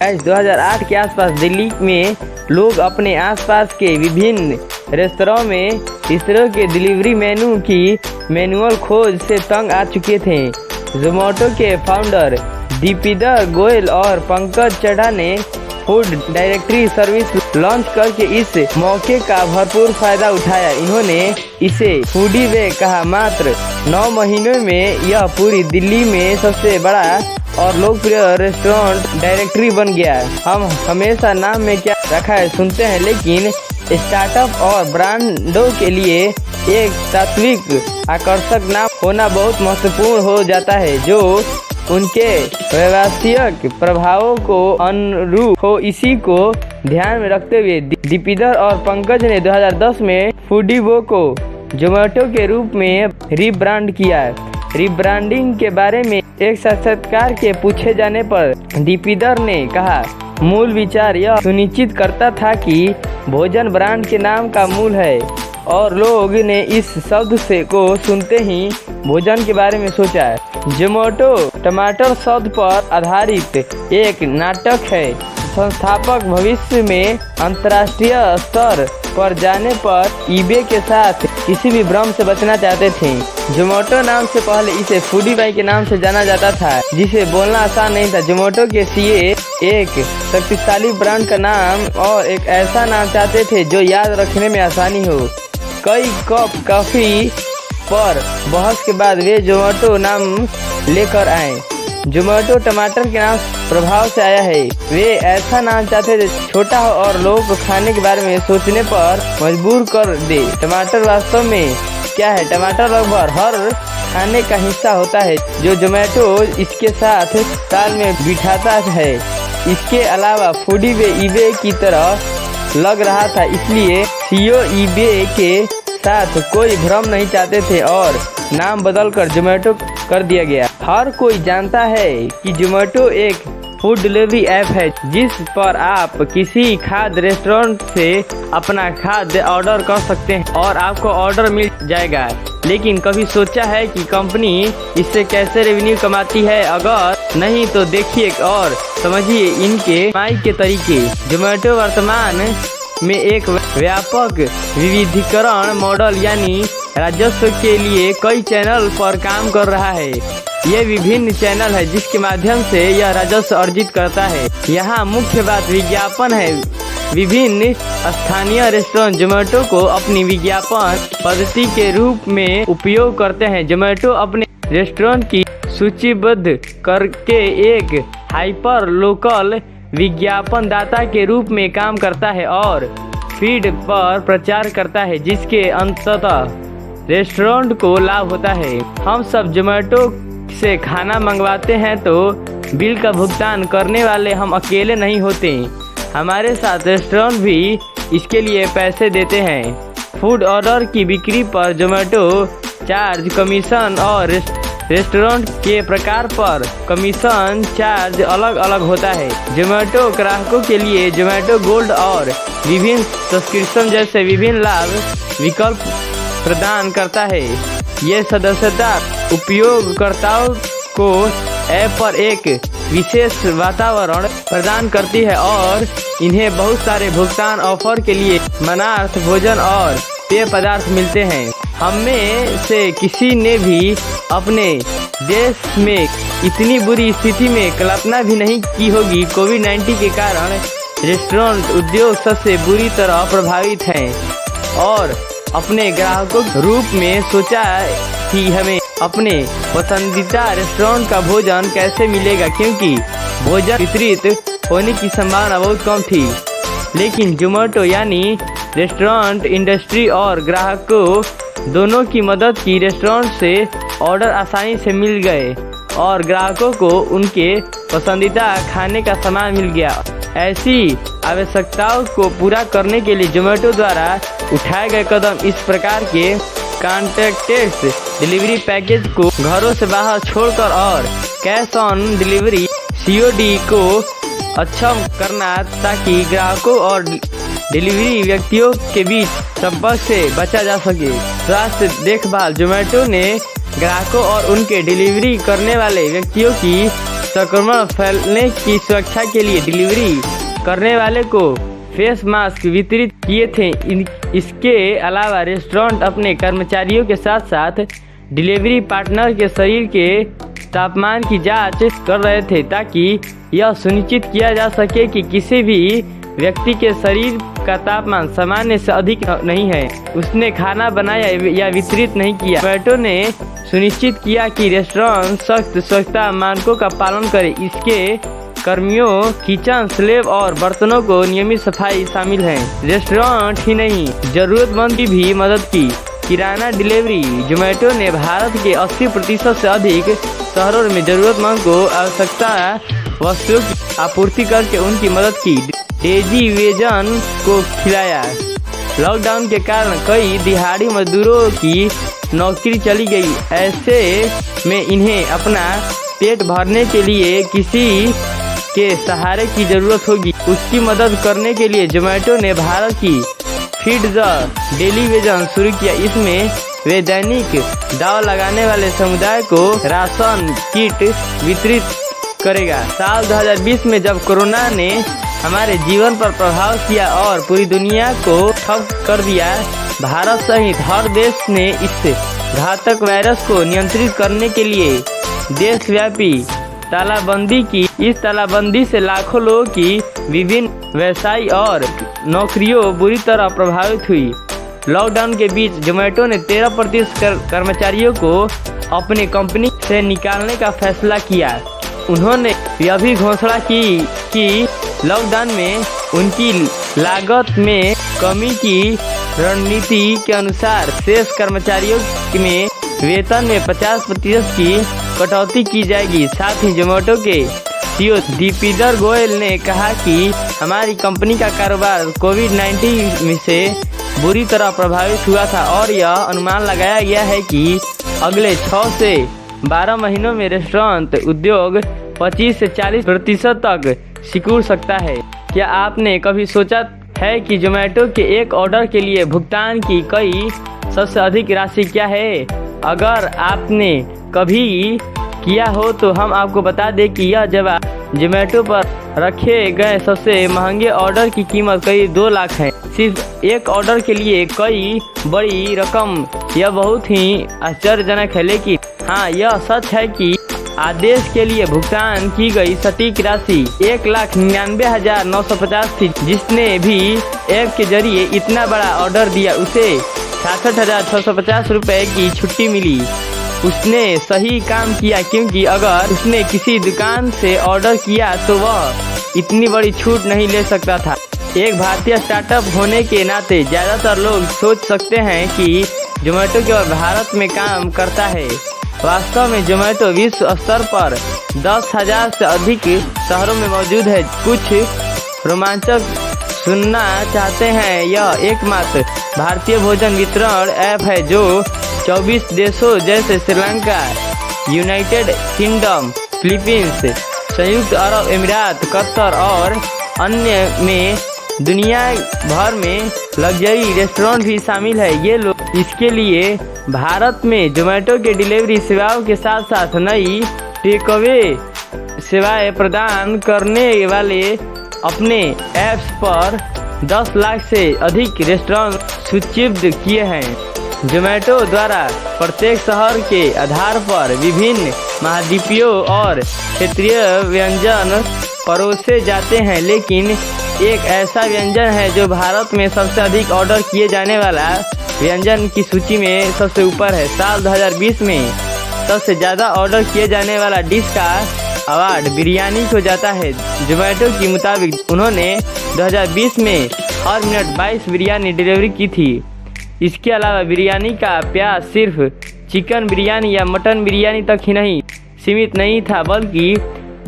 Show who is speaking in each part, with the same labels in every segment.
Speaker 1: 2008 के आसपास दिल्ली में लोग अपने आसपास के विभिन्न रेस्तरां में इस तरह के डिलीवरी मेनू की मैनुअल खोज से तंग आ चुके थे। जोमेटो के फाउंडर दीपिंदर गोयल और पंकज चड्ढा ने फूड डायरेक्टरी सर्विस लॉन्च करके इस मौके का भरपूर फायदा उठाया। इन्होंने इसे फूडी वे कहा। मात्र 9 महीनों में यह पूरी दिल्ली में सबसे बड़ा और लोकप्रिय रेस्टोरेंट डायरेक्टरी बन गया। हम हमेशा नाम में क्या रखा है सुनते हैं, लेकिन स्टार्टअप और ब्रांडों के लिए एक तात्विक आकर्षक नाम होना बहुत महत्वपूर्ण हो जाता है, जो उनके व्यावसायिक प्रभावों को अनुरूप हो। इसी को ध्यान में रखते हुए दीपिंदर और पंकज ने 2010 में फूडीवो को जोमेटो के रूप में रीब्रांड किया। रीब्रांडिंग के बारे में एक साक्षात्कार के पूछे जाने पर दीपिंदर ने कहा, मूल विचार यह सुनिश्चित करता था कि भोजन ब्रांड के नाम का मूल है और लोग ने इस शब्द से को सुनते ही भोजन के बारे में सोचा। जोमेटो टमाटर शब्द पर आधारित एक नाटक है। संस्थापक भविष्य में अंतर्राष्ट्रीय स्तर पर जाने पर ईबे के साथ किसी भी भ्रम से बचना चाहते थे। जोमेटो नाम से पहले इसे फूडीफाई के नाम से जाना जाता था, जिसे बोलना आसान नहीं था। जोमेटो के सीए एक शक्तिशाली ब्रांड का नाम और एक ऐसा नाम चाहते थे जो याद रखने में आसानी हो। कई कप कॉफी पर बहस के बाद वे जोमेटो नाम लेकर आए। जोमेटो टमाटर के नाम प्रभाव से आया है। वे ऐसा नाम चाहते थे छोटा हो और लोगों को खाने के बारे में सोचने पर मजबूर कर दे। टमाटर वास्तव में क्या है? टमाटर लगभग हर खाने का हिस्सा होता है जो जोमेटो इसके साथ ताल में बिठाता है। इसके अलावा फूडी वे ईबे की तरह लग रहा था, इसलिए सीईओ ईबे के साथ कोई भ्रम नहीं चाहते थे और नाम बदलकर जोमेटो कर दिया गया। हर कोई जानता है कि जोमेटो एक फूड डिलीवरी ऐप है जिस पर आप किसी खाद्य रेस्टोरेंट से अपना खाद्य ऑर्डर कर सकते हैं और आपको ऑर्डर मिल जाएगा। लेकिन कभी सोचा है कि कंपनी इससे कैसे रेवेन्यू कमाती है? अगर नहीं तो देखिए और समझिए इनके कमाई के तरीके। जोमेटो वर्तमान में एक व्यापक विविधीकरण मॉडल यानी राजस्व के लिए कई चैनल पर काम कर रहा है। ये विभिन्न चैनल है जिसके माध्यम से यह राजस्व अर्जित करता है। यहाँ मुख्य बात विज्ञापन है। विभिन्न स्थानीय रेस्टोरेंट जोमेटो को अपनी विज्ञापन पद्धति के रूप में उपयोग करते हैं। जोमेटो अपने रेस्टोरेंट की सूचीबद्ध करके एक हाइपर लोकल विज्ञापन दाता के रूप में काम करता है और फीड पर प्रचार करता है, जिसके अंततः रेस्टोरेंट को लाभ होता है। हम सब जोमेटो से खाना मंगवाते हैं तो बिल का भुगतान करने वाले हम अकेले नहीं होते, हमारे साथ रेस्टोरेंट भी इसके लिए पैसे देते हैं। फूड ऑर्डर की बिक्री पर जोमेटो चार्ज कमीशन और रेस्टोरेंट के प्रकार पर कमीशन चार्ज अलग अलग होता है। जोमेटो ग्राहकों के लिए जोमेटो गोल्ड और विभिन्न सब्सक्रिप्शन जैसे विभिन्न लाभ विकल्प प्रदान करता है। ये सदस्यता उपयोगकर्ताओं को ऐप पर एक विशेष वातावरण प्रदान करती है और इन्हें बहुत सारे भुगतान ऑफर के लिए मनार्थ भोजन और पेय पदार्थ मिलते हैं। हममें से किसी ने भी अपने देश में इतनी बुरी स्थिति में कल्पना भी नहीं की होगी। कोविड-19 के कारण रेस्टोरेंट उद्योग सबसे बुरी तरह प्रभावित है और अपने ग्राहकों के रूप में सोचा कि हमें अपने पसंदीदा रेस्टोरेंट का भोजन कैसे मिलेगा, क्योंकि भोजन वितरित होने की संभावना बहुत कम थी। लेकिन जोमेटो यानी रेस्टोरेंट इंडस्ट्री और ग्राहकों दोनों की मदद की रेस्टोरेंट से ऑर्डर आसानी से मिल गए और ग्राहकों को उनके पसंदीदा खाने का सामान मिल गया। ऐसी आवश्यकताओं को पूरा करने के लिए जोमेटो द्वारा उठाए गए कदम इस प्रकार के कॉन्टैक्टलेस डिलीवरी पैकेज को घरों से बाहर छोड़कर और कैश ऑन डिलीवरी COD को अक्षम करना, ताकि ग्राहकों और डिलीवरी व्यक्तियों के बीच संपर्क से बचा जा सके। स्वास्थ्य देखभाल जोमेटो ने ग्राहकों और उनके डिलीवरी करने वाले व्यक्तियों की संक्रमण फैलने की सुरक्षा के लिए डिलीवरी करने वाले को फेस मास्क वितरित किए थे। इसके अलावा रेस्टोरेंट अपने कर्मचारियों के साथ साथ डिलीवरी पार्टनर के शरीर के तापमान की जांच कर रहे थे ताकि यह सुनिश्चित किया जा सके कि किसी भी व्यक्ति के शरीर का तापमान सामान्य से अधिक नहीं है। उसने खाना बनाया या वितरित नहीं किया। जोमैटो ने सुनिश्चित किया कि रेस्टोरेंट सख्त स्वच्छता मानकों का पालन करे। इसके कर्मियों किचन स्लेव और बर्तनों को नियमित सफाई शामिल है। रेस्टोरेंट ही नहीं, जरूरतमंद की भी मदद की। किराना डिलीवरी। जोमैटो ने भारत के 80% से अधिक शहरों में जरूरतमंद को आवश्यकता वस्तुओं की आपूर्ति करके उनकी मदद की। डेजी वेजन को खिलाया। लॉकडाउन के कारण कई दिहाड़ी मजदूरों की नौकरी चली गई। ऐसे में इन्हें अपना पेट भरने के लिए किसी के सहारे की जरूरत होगी। उसकी मदद करने के लिए जोमैटो ने भारत की फीड द डेली वेजन शुरू किया। इसमें वे दैनिक दाव लगाने वाले समुदाय को राशन किट वितरित करेगा। साल 2020 में जब कोरोना ने हमारे जीवन पर प्रभाव किया और पूरी दुनिया को ठप कर दिया, भारत सहित हर देश ने इस घातक वायरस को नियंत्रित करने के लिए देशव्यापी तालाबंदी की। इस तालाबंदी से लाखों लोगों की विभिन्न व्यवसाय और नौकरियों बुरी तरह प्रभावित हुई। लॉकडाउन के बीच जोमैटो ने 13% कर्मचारियों को अपनी कंपनी से निकालने का फैसला किया। उन्होंने यह भी घोषणा की कि लॉकडाउन में उनकी लागत में कमी की रणनीति के अनुसार शेष कर्मचारियों में वेतन में 50% की कटौती की जाएगी। साथ ही जोमैटो के सीईओ दीपिंदर गोयल ने कहा कि हमारी कंपनी का कारोबार कोविड-19 से बुरी तरह प्रभावित हुआ था और यह अनुमान लगाया गया है कि अगले 6 से 12 महीनों में रेस्टोरेंट उद्योग 25 से 40% तक सिकुड़ सकता है। क्या आपने कभी सोचा है कि जोमैटो के एक ऑर्डर के लिए भुगतान की गई सबसे अधिक राशि क्या है? अगर आपने कभी किया हो तो हम आपको बता दें कि यह जवाब जोमैटो पर रखे गए सबसे महंगे ऑर्डर की कीमत करीब 2 लाख है। सिर्फ एक ऑर्डर के लिए कई बड़ी रकम, यह बहुत ही आश्चर्यजनक है। लेकिन हाँ, यह सच है कि आदेश के लिए भुगतान की गई सटीक राशि 1,99,950 थी। जिसने भी ऐप के जरिए इतना बड़ा ऑर्डर दिया उसे 66,650 रुपए की छुट्टी मिली। उसने सही काम किया, क्योंकि अगर उसने किसी दुकान से ऑर्डर किया तो वह इतनी बड़ी छूट नहीं ले सकता था। एक भारतीय स्टार्टअप होने के नाते ज़्यादातर लोग सोच सकते हैं कि जोमैटो केवल भारत में काम करता है। वास्तव में जोमैटो विश्व स्तर पर 10,000 से अधिक शहरों में मौजूद है। कुछ रोमांचक सुनना चाहते हैं? यह एकमात्र भारतीय भोजन वितरण ऐप है जो 24 देशों जैसे श्रीलंका, यूनाइटेड किंगडम, फिलीपींस, संयुक्त अरब अमीरात, कतर और अन्य में दुनिया भर में लग्जरी रेस्टोरेंट भी शामिल है। ये लोग इसके लिए भारत में जोमैटो के डिलीवरी सेवाओं के साथ साथ नई टेकअवे सेवाएं प्रदान करने वाले अपने ऐप्स पर 10 लाख से अधिक रेस्टोरेंट सूचीबद्ध किए हैं। जोमैटो द्वारा प्रत्येक शहर के आधार पर विभिन्न महाद्वीपीय और क्षेत्रीय व्यंजन परोसे जाते हैं, लेकिन एक ऐसा व्यंजन है जो भारत में सबसे अधिक ऑर्डर किए जाने वाला व्यंजन की सूची में सबसे ऊपर है। साल 2020 में सबसे ज़्यादा ऑर्डर किए जाने वाला डिश का अवार्ड बिरयानी को जाता है। जोमैटो के मुताबिक उन्होंने 2020 में हर मिनट 22 बिरयानी डिलीवरी की थी। इसके अलावा बिरयानी का प्याज सिर्फ चिकन बिरयानी या मटन बिरयानी तक ही नहीं सीमित नहीं था, बल्कि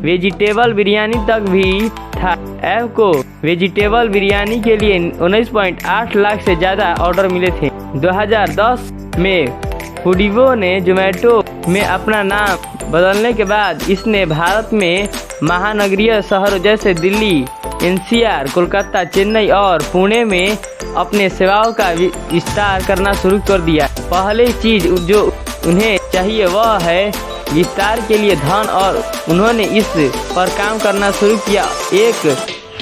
Speaker 1: वेजिटेबल बिरयानी तक भी था। ऐप को वेजिटेबल बिरयानी के लिए 19.8 लाख से ज़्यादा ऑर्डर मिले थे। 2010 में फूडिबो ने जोमैटो में अपना नाम बदलने के बाद इसने भारत में महानगरीय शहरों जैसे दिल्ली, एनसीआर, कोलकाता, चेन्नई और पुणे में अपने सेवाओं का विस्तार करना शुरू कर दिया। पहली चीज जो उन्हें चाहिए वह है विस्तार के लिए धन और उन्होंने इस पर काम करना शुरू किया। एक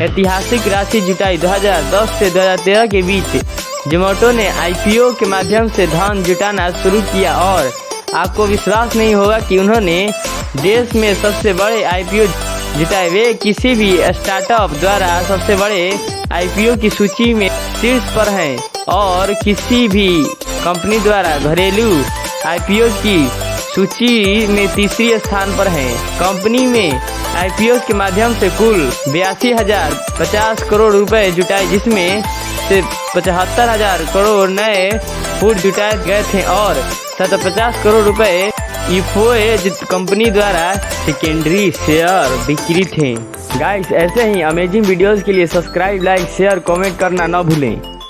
Speaker 1: ऐतिहासिक राशि जुटाई। 2010 से 2013 के बीच जोमेटो ने IPO के माध्यम से धन जुटाना शुरू किया और आपको विश्वास नहीं होगा कि उन्होंने देश में सबसे बड़े IPO जुटाए। वे किसी भी स्टार्टअप द्वारा सबसे बड़े IPO की सूची में शीर्ष पर हैं और किसी भी कंपनी द्वारा घरेलू IPO की सूची में तीसरी स्थान पर हैं। कंपनी में IPO के माध्यम से कुल 82,050 करोड़ रुपए जुटाए, जिसमें से 75,000 करोड़ नए फूड जुटाए गए थे और 750 करोड़ रुपए इफोए कंपनी द्वारा सेकेंडरी शेयर बिक्री थे। गाइस, ऐसे ही अमेजिंग वीडियोस के लिए सब्सक्राइब, लाइक, शेयर, कमेंट करना न भूलें।